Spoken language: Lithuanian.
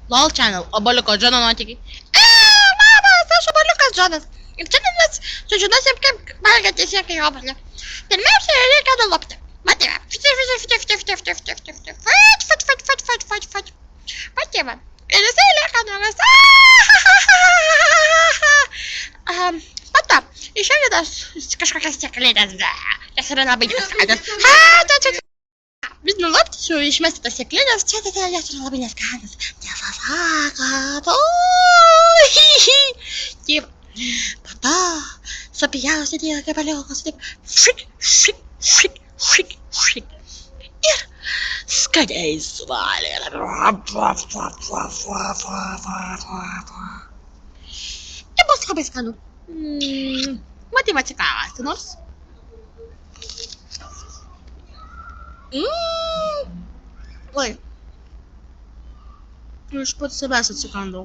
LOL channel, abaliukas Džono nuotykiai. Labas, aš abaliukas Džonas. Ir šiandien sužinosim, kaip valgyti teisingai obuolį. Pirmiausia, reikia nulupti. Matėme. Matėme. Ir jisai lieka nuogas. Tada, išeina kažkokias sėklines. Jas yra labai neskanios. Vis nulupti, išmesti tas sėklines. Čia jas yra labai neskanios. Taip. Tada supjaustyti gabaliukus. Taip. Ir skaniai suvalgyti. Tai bus labai skanu. Matėme atsikąsti nors. Oi. Iš pats savęs atsikandau.